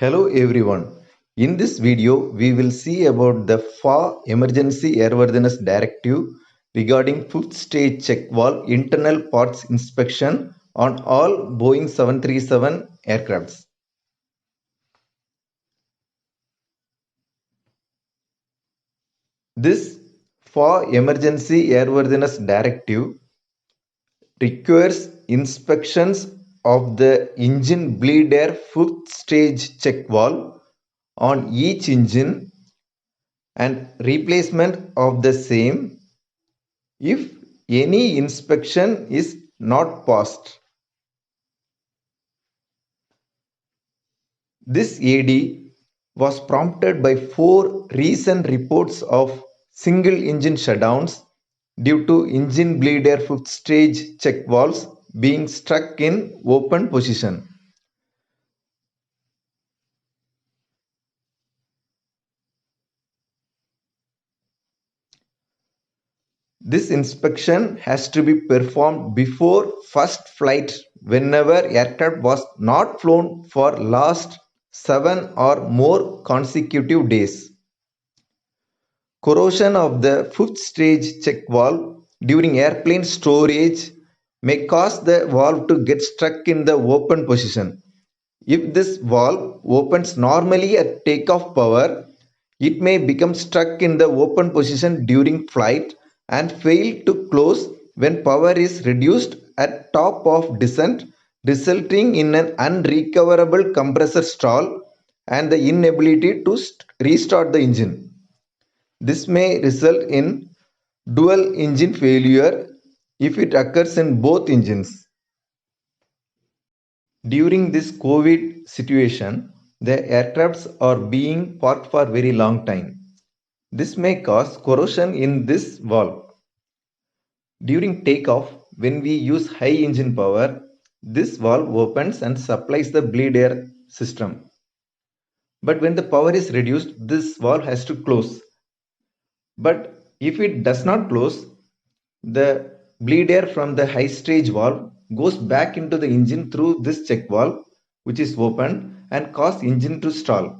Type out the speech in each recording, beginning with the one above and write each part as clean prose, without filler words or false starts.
Hello everyone. In this video, we will see about the FAA Emergency Airworthiness Directive regarding fifth stage check valve internal parts inspection on all Boeing 737 aircrafts. This FAA Emergency Airworthiness Directive requires inspections of the engine bleed air fifth stage check valve on each engine and replacement of the same if any inspection is not passed. This AD was prompted by four recent reports of single engine shutdowns due to engine bleed air fifth stage check valves being stuck in open position. This inspection has to be performed before first flight whenever aircraft was not flown for last 7 or more consecutive days. Corrosion of the fifth stage check valve during airplane storage may cause the valve to get stuck in the open position. If this valve opens normally at takeoff power, it may become stuck in the open position during flight and fail to close when power is reduced at top of descent, resulting in an unrecoverable compressor stall and the inability to restart the engine. This may result in dual engine failure if it occurs in both engines. During this COVID situation, the aircrafts are being parked for very long time. This may cause corrosion in this valve. During takeoff, when we use high engine power, this valve opens and supplies the bleed air system. But when the power is reduced, this valve has to close. But if it does not close, the bleed air from the high stage valve goes back into the engine through this check valve, which is open, and cause engine to stall.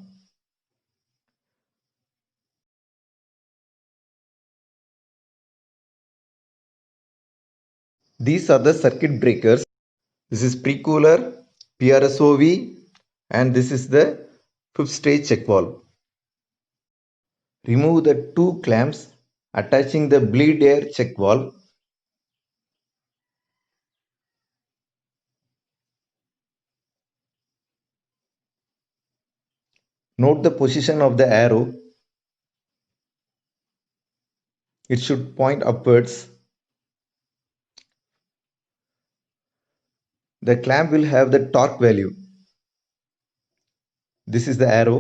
These are the circuit breakers. This is pre-cooler, PRSOV, and this is the fifth stage check valve. Remove the two clamps attaching the bleed air check valve. Note the position of the arrow. It should point upwards. The clamp will have the torque value. This is the arrow.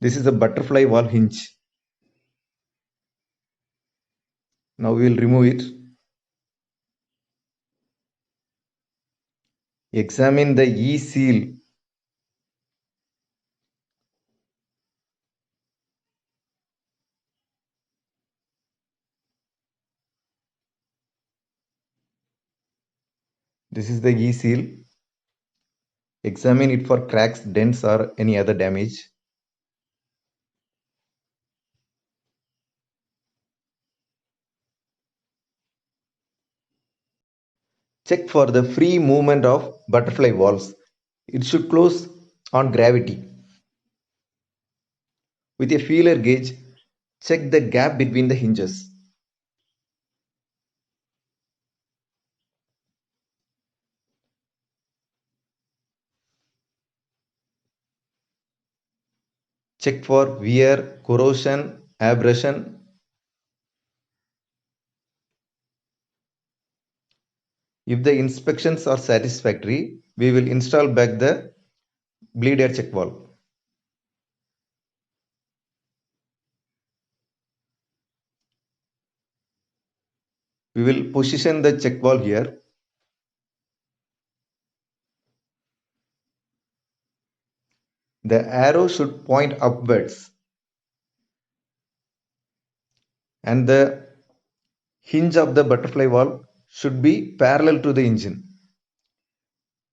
This is the butterfly valve hinge. Now we will remove it. Examine the E-seal. This is the E-seal. Examine it for cracks, dents or any other damage. Check for the free movement of butterfly valves. It should close on gravity. With a feeler gauge, check the gap between the hinges. Check for wear, corrosion, abrasion. If the inspections are satisfactory, we will install back the bleed air check valve. We will position the check valve here. The arrow should point upwards and the hinge of the butterfly valve should be parallel to the engine.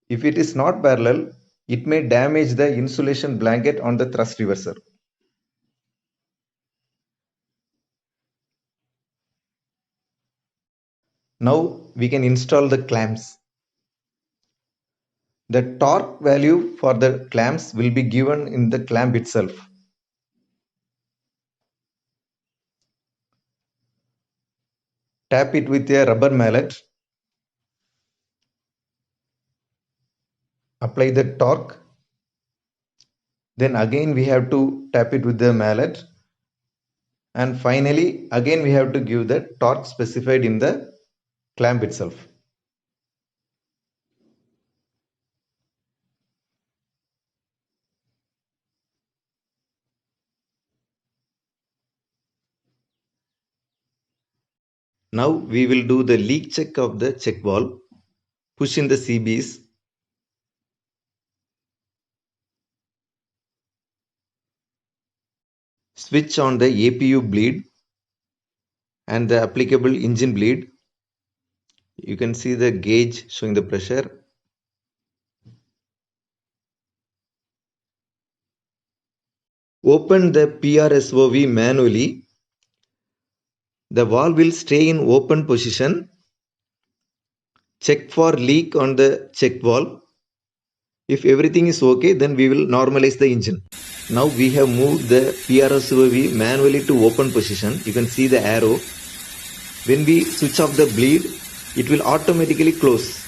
If it is not parallel, it may damage the insulation blanket on the thrust reverser. Now we can install the clamps. The torque value for the clamps will be given in the clamp itself. Tap it with a rubber mallet. Apply the torque. Then again we have to tap it with the mallet. And finally again we have to give the torque specified in the clamp itself. Now we will do the leak check of the check valve. Push in the CBs. Switch on the APU bleed and the applicable engine bleed. You can see the gauge showing the pressure. Open the PRSOV manually. The valve will stay in open position. Check for leak on the check valve. If everything is okay, then we will normalize the engine. Now we have moved the PRSOV manually to open position. You can see the arrow. When we switch off the bleed, it will automatically close.